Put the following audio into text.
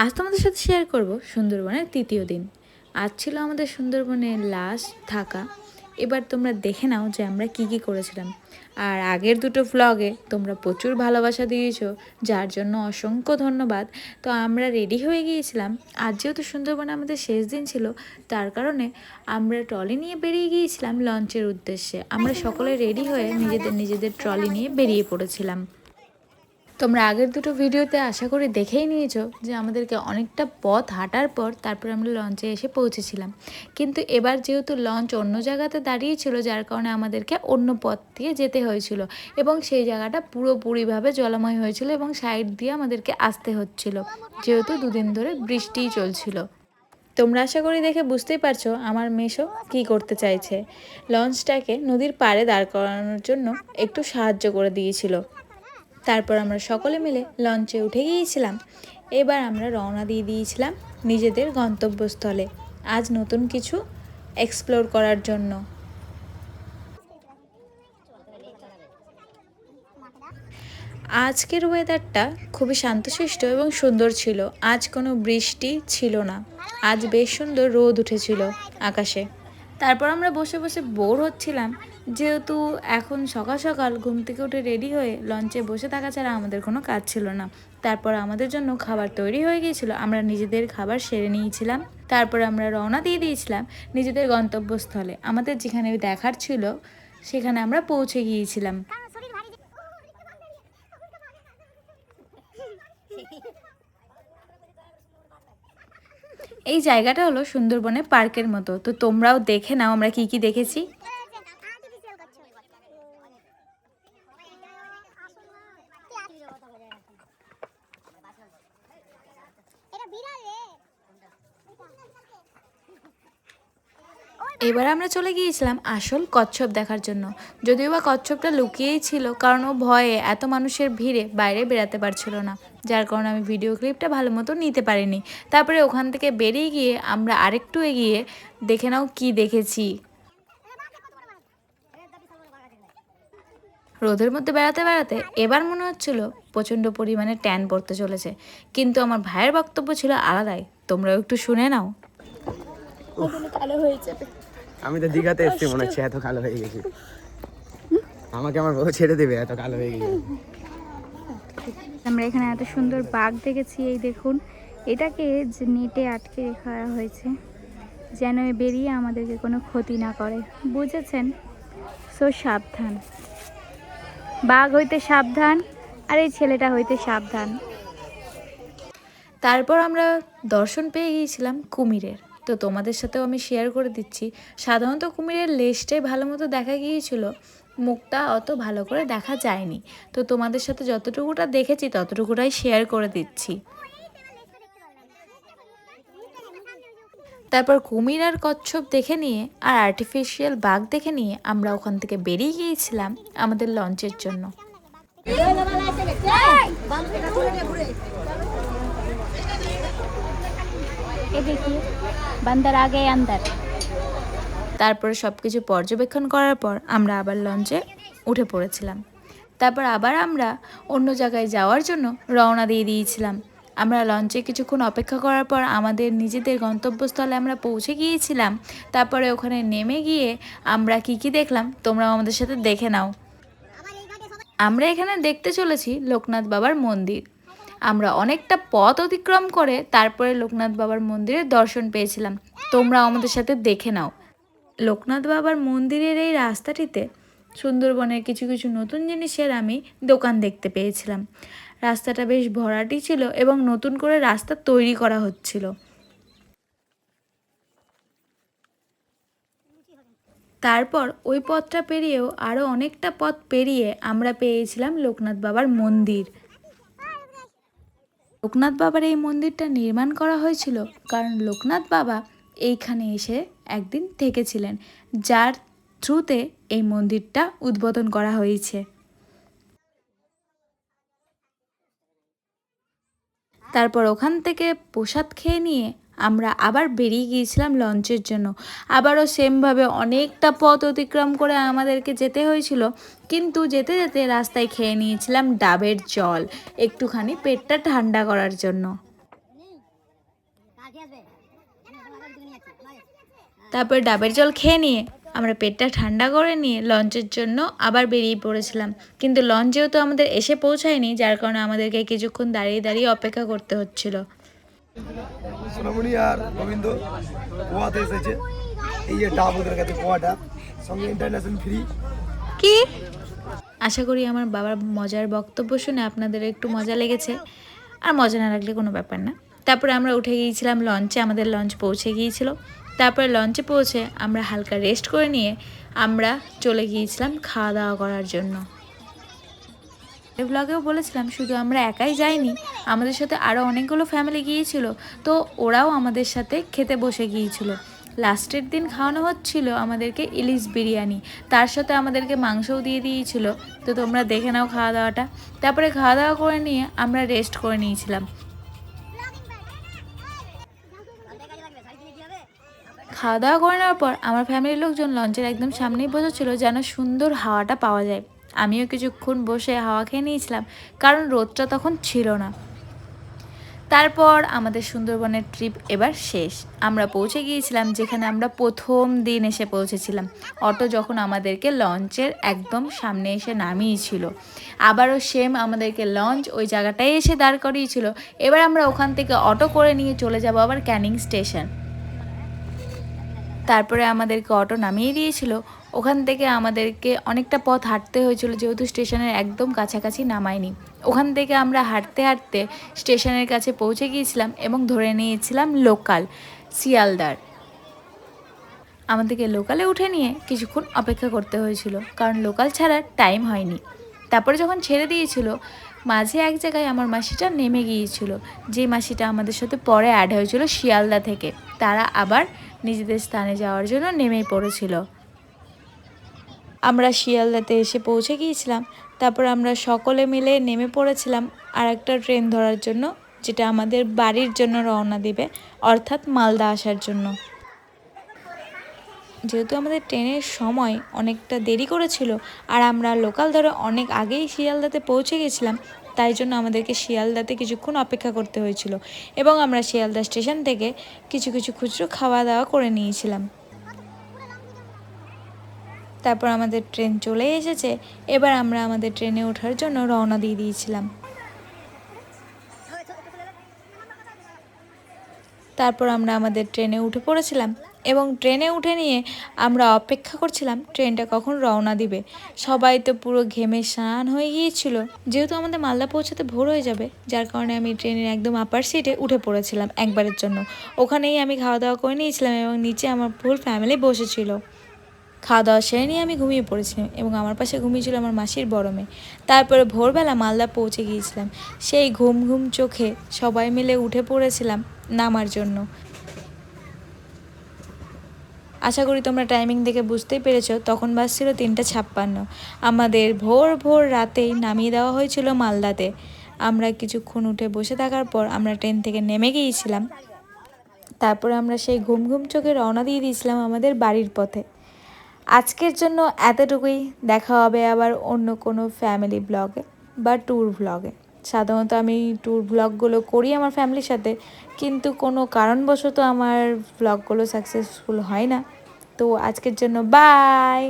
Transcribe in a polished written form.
আজ তোমাদের সাথে শেয়ার করব সুন্দরবনের তৃতীয় দিন। আজ ছিল আমাদের সুন্দরবনে লাস্ট থাকা। এবার তোমরা দেখে নাও যে আমরা কি কি করেছিলাম। আর আগের দুটো ভ্লগে তোমরা প্রচুর ভালোবাসা দিয়েছো, যার জন্য অসংখ্য ধন্যবাদ। তো আমরা রেডি হয়ে গিয়েছিলাম। আজ যেহেতু সুন্দরবনে আমাদের শেষ দিন ছিল, তার কারণে আমরা ট্রলি নিয়ে বেরিয়ে গিয়েছিলাম লঞ্চের উদ্দেশ্যে। আমরা সকলে রেডি হয়ে নিজেদের ট্রলি নিয়ে বেরিয়ে পড়েছিলাম। তোমরা আগের দুটো ভিডিওতে আশা করি দেখেই নিয়েছো যে আমাদেরকে অনেকটা পথ হাঁটার পর তারপর আমরা লঞ্চে এসে পৌঁছেছিলাম। কিন্তু এবার যেহেতু লঞ্চ অন্য জায়গাতে দাঁড়িয়েছিল, যার কারণে আমাদেরকে অন্য পথ দিয়ে যেতে হয়েছিল এবং সেই জায়গাটা পুরোপুরিভাবে জলময় হয়েছিল এবং সাইড দিয়ে আমাদেরকে আসতে হচ্ছিল, যেহেতু দুদিন ধরে বৃষ্টিই চলছিল। তোমরা আশা করি দেখে বুঝতেই পারছো আমার মেশো কী করতে চাইছে। লঞ্চটাকে নদীর পাড়ে দাঁড় করানোর জন্য একটু সাহায্য করে দিয়েছিল। তারপর আমরা সকলে মিলে লঞ্চে উঠে গিয়েছিলাম। এবার আমরা রওনা দিয়ে দিয়েছিলাম নিজেদের গন্তব্যস্থলে, আজ নতুন কিছু এক্সপ্লোর করার জন্য। আজকের ওয়েদারটা খুবই শান্তশিষ্ট এবং সুন্দর ছিল। আজ কোনো বৃষ্টি ছিল না। আজ বেশ সুন্দর রোদ উঠেছিল আকাশে। তারপর আমরা বসে বসে বোর হচ্ছিলাম, যেহেতু এখন সকাল সকাল ঘুম থেকে উঠে রেডি হয়ে লঞ্চে বসে থাকা ছাড়া আমাদের কোনো কাজ ছিল না। তারপর আমাদের জন্য খাবার তৈরি হয়ে গিয়েছিল, আমরা নিজেদের খাবার সেরে নিয়েছিলাম। তারপর আমরা রওনা দিয়ে দিয়েছিলাম নিজেদের গন্তব্যস্থলে। আমাদের যেখানে দেখার ছিল সেখানে আমরা পৌঁছে গিয়েছিলাম। এই জায়গাটা হলো সুন্দরবনে পার্কের মতো। তো তোমরাও দেখে নাও আমরা কি কি দেখেছি। এবার আমরা চলে গিয়েছিলাম আসল কচ্ছপ দেখার জন্য। যদিও বা কচ্ছপটা লুকিয়েই ছিল, কারণ ও ভয়ে এত মানুষের ভিড়ে বাইরে বেরাতে পারছিল না, যার কারণে আমি ভিডিও ক্লিপটা ভালো মতো নিতে পারিনি। তারপরে ওখান থেকে বেরিয়ে গিয়ে আমরা আরেকটু এগিয়ে দেখে নাও কি দেখেছি। রোদের মধ্যে বেড়াতে বেড়াতে এবার মনে হচ্ছিল প্রচণ্ড পরিমাণে ট্যান পড়তে চলেছে, কিন্তু আমার ভাইয়ের বক্তব্য ছিল আলাদাই। তোমরাও একটু শুনে নাও। কালো হয়ে যাবে। আমি তো দীঘাতে এসেছি, মনে হচ্ছে এত কালো হয়ে গেছি। আমাকে আমার বউ ছেড়ে দেবে, এত কালো হয়ে গেছে। আমরা এখানে এত সুন্দর বাঘ দেখেছি। এই দেখুন, এটাকে নেটে আটকে রাখা হয়েছে যেন বেরিয়ে আমাদেরকে কোনো ক্ষতি না করে, বুঝেছেন? সো সাবধান, বাঘ হইতে সাবধান, আর এই ছেলেটা হইতে সাবধান। তারপর আমরা দর্শন পেয়ে গিয়েছিলাম কুমিরের। তো তোমাদের সাথেও আমি শেয়ার করে দিচ্ছি। সাধারণত কুমিরের লেজটাই ভালো মতো দেখা গিয়েছিল, মুখটা অত ভালো করে দেখা যায়নি। তো তোমাদের সাথে যতটুকুটা দেখেছি ততটুকুটাই শেয়ার করে দিচ্ছি। তারপর কুমির আর কচ্ছপ দেখে নিয়ে আর আর্টিফিশিয়াল বাঘ দেখে নিয়ে আমরা ওখান থেকে বেরিয়ে গিয়েছিলাম আমাদের লঞ্চের জন্য। তারপরে সব কিছু পর্যবেক্ষণ করার পর আমরা আবার লঞ্চে উঠে পড়েছিলাম। তারপর আবার আমরা অন্য জায়গায় যাওয়ার জন্য রওনা দিয়ে দিয়েছিলাম। আমরা লঞ্চে কিছুক্ষণ অপেক্ষা করার পর আমাদের নিজেদের গন্তব্যস্থলে আমরা পৌঁছে গিয়েছিলাম। তারপরে ওখানে নেমে গিয়ে আমরা কি দেখলাম তোমরাও আমাদের সাথে দেখে নাও। আমরা এখানে দেখতে চলেছি লোকনাথ বাবার মন্দির। আমরা অনেকটা পথ অতিক্রম করে তারপরে লোকনাথ বাবার মন্দিরের দর্শন পেয়েছিলাম। তোমরাও আমাদের সাথে দেখে নাও। লোকনাথ বাবার মন্দিরের এই রাস্তাটিতে সুন্দরবনের কিছু কিছু নতুন জিনিসের আমি দোকান দেখতে পেয়েছিলাম। রাস্তাটা বেশ ভরাটি ছিল এবং নতুন করে রাস্তা তৈরি করা হচ্ছিল। তারপর ওই পথটা পেরিয়েও আরও অনেকটা পথ পেরিয়ে আমরা পেয়েছিলাম লোকনাথ বাবার মন্দির। লোকনাথ বাবার এই মন্দিরটা নির্মাণ করা হয়েছিল কারণ লোকনাথ বাবা এইখানে এসে একদিন থেকেছিলেন, যার থ্রুতে এই মন্দিরটা উদ্বোধন করা হয়েছে। তারপর ওখান থেকে প্রসাদ খেয়ে নিয়ে আমরা আবার বেরিয়ে গিয়েছিলাম লঞ্চের জন্য। আবারও সেমভাবে অনেকটা পথ অতিক্রম করে আমাদেরকে যেতে হয়েছিল, কিন্তু যেতে যেতে রাস্তায় খেয়ে নিয়েছিলাম ডাবের জল একটুখানি পেটটা ঠান্ডা করার জন্য। তারপর ডাবের জল খেয়ে নিয়ে আমরা পেটটা ঠান্ডা করে নিয়ে লঞ্চের জন্য আবার বেরিয়ে পড়েছিলাম। কিন্তু লঞ্চ যেহেতু আমাদের এসে পৌঁছায়নি, যার কারণে আমাদেরকে কিছুক্ষণ দাঁড়িয়ে দাঁড়িয়ে অপেক্ষা করতে হচ্ছিল। সোনামণি আর গোবিন্দ গোয়াতে এসেছে। এই যে ডাব ওদের কাছে গোয়াটা সঙ্গে ইন্টারন্যাশনাল ফ্রি। কি? আশা করি আমার বাবার মজার বক্তব্য শুনে আপনাদের একটু মজা লেগেছে, আর মজা না লাগলে কোনো ব্যাপার না। তারপরে আমরা উঠে গিয়েছিলাম লঞ্চে, আমাদের লঞ্চ পৌঁছে গিয়েছিল। তারপরে লঞ্চে পৌঁছে আমরা হালকা রেস্ট করে নিয়ে আমরা চলে গিয়েছিলাম খাওয়া দাওয়া করার জন্য। এই ব্লগেও বলেছিলাম শুধু আমরা একাই যাইনি, আমাদের সাথে আরও অনেকগুলো ফ্যামিলি গিয়েছিল, তো ওরাও আমাদের সাথে খেতে বসে গিয়েছিল। লাস্টের দিন খাওয়ানো হচ্ছিল আমাদেরকে ইলিশ বিরিয়ানি, তার সাথে আমাদেরকে মাংসও দিয়ে দিয়েছিল। তো তোমরা দেখে নাও খাওয়া দাওয়াটা। তারপরে খাওয়া দাওয়া করে নিয়ে আমরা রেস্ট করে নিয়েছিলাম। খাওয়া দাওয়া করে নেওয়ার পর আমার ফ্যামিলির লোকজন লঞ্চের একদম সামনেই বসেছিল যেন সুন্দর হাওয়াটা পাওয়া যায়। আমিও কিছুক্ষণ বসে হাওয়া খেয়ে নিয়েছিলাম, কারণ রোদটা তখন ছিল না। তারপর আমাদের সুন্দরবনের ট্রিপ এবার শেষ। আমরা পৌঁছে গিয়েছিলাম যেখানে আমরা প্রথম দিন এসে পৌঁছেছিলাম। অটো যখন আমাদেরকে লঞ্চের একদম সামনে এসে নামিয়েছিল, আবারও সেম আমাদেরকে লঞ্চ ওই জায়গাটায় এসে দাঁড় করিয়েছিল। এবার আমরা ওখান থেকে অটো করে নিয়ে চলে যাব আবার ক্যানিং স্টেশন। তারপরে আমাদেরকে অটো নামিয়ে দিয়েছিল। ওখান থেকে আমাদেরকে অনেকটা পথ হাঁটতে হয়েছিল, যেহেতু স্টেশনের একদম কাছাকাছি নামায়নি। ওখান থেকে আমরা হাঁটতে হাঁটতে স্টেশনের কাছে পৌঁছে গিয়েছিলাম এবং ধরে নিয়েছিলাম লোকাল শিয়ালদার। আমাদেরকে লোকালে উঠে নিয়ে কিছুক্ষণ অপেক্ষা করতে হয়েছিল, কারণ লোকাল ছাড়া টাইম হয়নি। তারপরে যখন ছেড়ে দিয়েছিল, মাঝে এক জায়গায় আমার মাসিটা নেমে গিয়েছিল, যে মাসিটা আমাদের সাথে পরে অ্যাড হয়েছিল শিয়ালদা থেকে। তারা আবার নিজেদের স্থানে যাওয়ার জন্য নেমেই পড়েছিল। আমরা শিয়ালদাতে এসে পৌঁছে গিয়েছিলাম। তারপর আমরা সকলে মিলে নেমে পড়েছিলাম আর একটা ট্রেন ধরার জন্য, যেটা আমাদের বাড়ির জন্য রওনা দিবে, অর্থাৎ মালদা আসার জন্য। যেহেতু আমাদের ট্রেনের সময় অনেকটা দেরি করেছিল আর আমরা লোকাল ধরে অনেক আগেই শিয়ালদাতে পৌঁছে গেছিলাম, তাই জন্য আমাদেরকে শিয়ালদাতে কিছুক্ষণ অপেক্ষা করতে হয়েছিল এবং আমরা শিয়ালদা স্টেশন থেকে কিছু খুচরো খাওয়া দাওয়া করে নিয়েছিলাম। তারপর আমাদের ট্রেন চলে এসেছে। এবার আমরা আমাদের ট্রেনে ওঠার জন্য রওনা দিয়ে দিয়েছিলাম। তারপর আমরা আমাদের ট্রেনে উঠে পড়েছিলাম এবং ট্রেনে উঠে নিয়ে আমরা অপেক্ষা করছিলাম ট্রেনটা কখন রওনা দিবে। সবাই তো পুরো ঘেমে স্নান হয়ে গিয়েছিল, যেহেতু আমাদের মালদা পৌঁছাতে ভোর হয়ে যাবে, যার কারণে আমি ট্রেনের একদম আপার সিটে উঠে পড়েছিলাম একবারের জন্য। ওখানেই আমি খাওয়া দাওয়া করে নিয়েছিলাম এবং নিচে আমার ফুল ফ্যামিলি বসেছিল। খাওয়া দাওয়া সেরে নিয়ে আমি ঘুমিয়ে পড়েছিলাম এবং আমার পাশে ঘুমিয়েছিল আমার মাসির বড় মেয়ে। তারপরে ভোরবেলা মালদা পৌঁছে গিয়েছিলাম। সেই ঘুম ঘুম চোখে সবাই মিলে উঠে পড়েছিলাম নামার জন্য। আশা করি তোমরা টাইমিং দেখে বুঝতেই পেরেছো, তখন বাজছিল 3:56। আমাদের ভোর রাতেই নামিয়ে দেওয়া হয়েছিল মালদাতে। আমরা কিছুক্ষণ উঠে বসে থাকার পর আমরা ট্রেন থেকে নেমে গিয়েছিলাম। তারপরে আমরা সেই ঘুম ঘুম চোখে রওনা দিয়ে দিয়েছিলাম আমাদের বাড়ির পথে। আজকের জন্য এতটুকুই। দেখা হবে আবার অন্য কোনো ফ্যামিলি ব্লগে বা ট্যুর ব্লগে। সাধারণত আমি ট্যুর ব্লগগুলো করি আমার ফ্যামিলির সাথে, কিন্তু কোনো কারণবশত আমার ব্লগগুলো সাকসেসফুল হয় না। তো আজকের জন্য বাই।